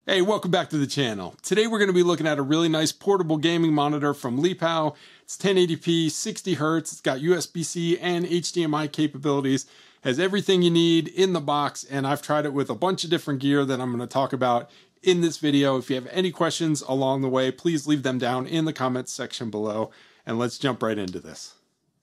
Hey, welcome back to the channel. Today we're going to be looking at a really nice portable gaming monitor from Lepow. It's 1080p, 60 Hz, it's got USB-C and HDMI capabilities, has everything you need in the box, and I've tried it with a bunch of different gear that I'm going to talk about in this video. If you have any questions along the way, please leave them down in the comments section below, and let's jump right into this.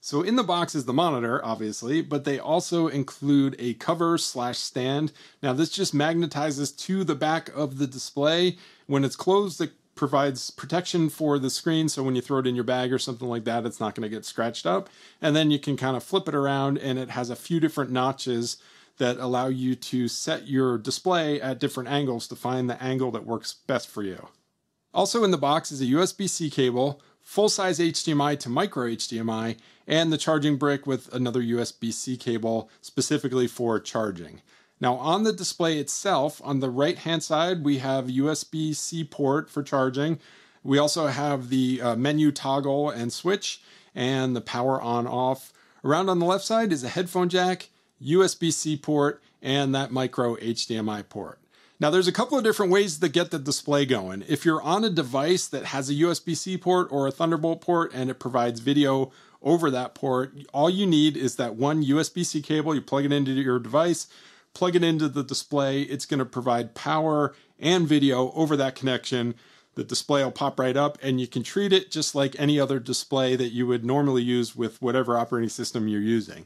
So in the box is the monitor, obviously, but they also include a cover/stand. Now this just magnetizes to the back of the display. When it's closed, it provides protection for the screen, so when you throw it in your bag or something like that, it's not going to get scratched up. And then you can kind of flip it around, and it has a few different notches that allow you to set your display at different angles to find the angle that works best for you. Also in the box is a USB-C cable, full-size HDMI to micro HDMI, and the charging brick with another USB-C cable specifically for charging. Now on the display itself, on the right-hand side, we have USB-C port for charging. We also have the menu toggle and switch, and the power on-off. Around on the left side is a headphone jack, USB-C port, and that micro HDMI port. Now there's a couple of different ways to get the display going. If you're on a device that has a USB-C port or a Thunderbolt port and it provides video over that port, all you need is that one USB-C cable. You plug it into your device, plug it into the display. It's going to provide power and video over that connection. The display will pop right up, and you can treat it just like any other display that you would normally use with whatever operating system you're using.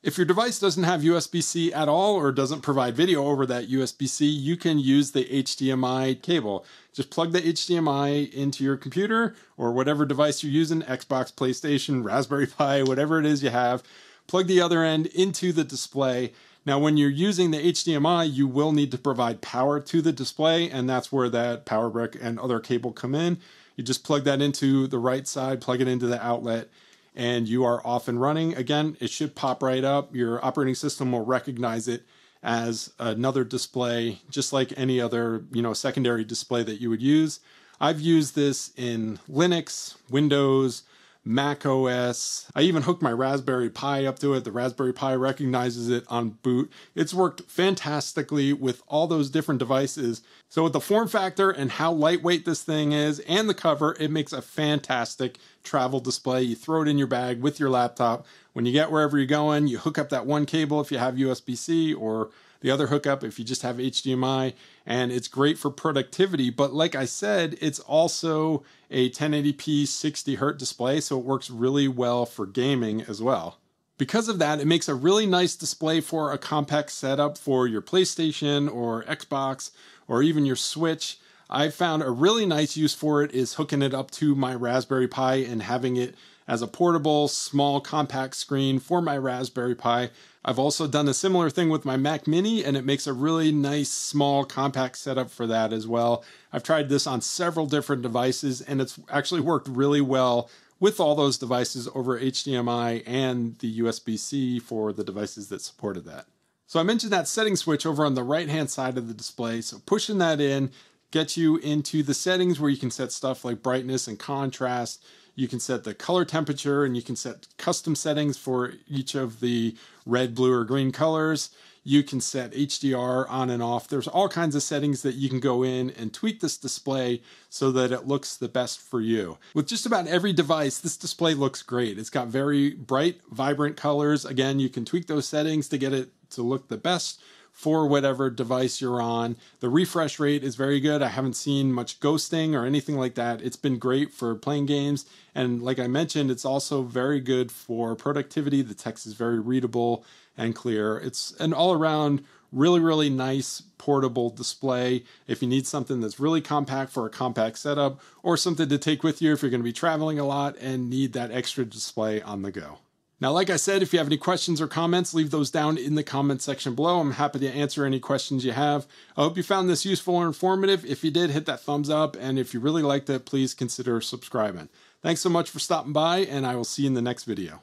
If your device doesn't have USB-C at all or doesn't provide video over that USB-C, you can use the HDMI cable. Just plug the HDMI into your computer or whatever device you're using, Xbox, PlayStation, Raspberry Pi, whatever it is you have. Plug the other end into the display. Now, when you're using the HDMI, you will need to provide power to the display, and that's where that power brick and other cable come in. You just plug that into the right side, plug it into the outlet, and you are off and running. Again, it should pop right up. Your operating system will recognize it as another display, just like any other, secondary display that you would use. I've used this in Linux, Windows, Mac OS. I even hooked my Raspberry Pi up to it. The Raspberry Pi recognizes it on boot. It's worked fantastically with all those different devices. So with the form factor and how lightweight this thing is and the cover, it makes a fantastic travel display. You throw it in your bag with your laptop. When you get wherever you're going, you hook up that one cable if you have USB-C, or the other hookup if you just have HDMI, and it's great for productivity. But like I said, it's also a 1080p 60 Hz display, so it works really well for gaming as well. Because of that, it makes a really nice display for a compact setup for your PlayStation or Xbox or even your Switch. I found a really nice use for it is hooking it up to my Raspberry Pi and having it as a portable, small, compact screen for my Raspberry Pi. I've also done a similar thing with my Mac Mini, and it makes a really nice, small, compact setup for that as well. I've tried this on several different devices, and it's actually worked really well with all those devices over HDMI and the USB-C for the devices that supported that. So I mentioned that setting switch over on the right-hand side of the display. So pushing that in gets you into the settings where you can set stuff like brightness and contrast. You can set the color temperature, and you can set custom settings for each of the red, blue, or green colors. You can set HDR on and off. There's all kinds of settings that you can go in and tweak this display so that it looks the best for you. With just about every device, this display looks great. It's got very bright, vibrant colors. Again, you can tweak those settings to get it to look the best for whatever device you're on. The refresh rate is very good. I haven't seen much ghosting or anything like that. It's been great for playing games. And like I mentioned, it's also very good for productivity. The text is very readable and clear. It's an all-around really, really nice portable display if you need something that's really compact for a compact setup, or something to take with you if you're going to be traveling a lot and need that extra display on the go. Now, like I said, if you have any questions or comments, leave those down in the comment section below. I'm happy to answer any questions you have. I hope you found this useful or informative. If you did, hit that thumbs up. And if you really liked it, please consider subscribing. Thanks so much for stopping by, and I will see you in the next video.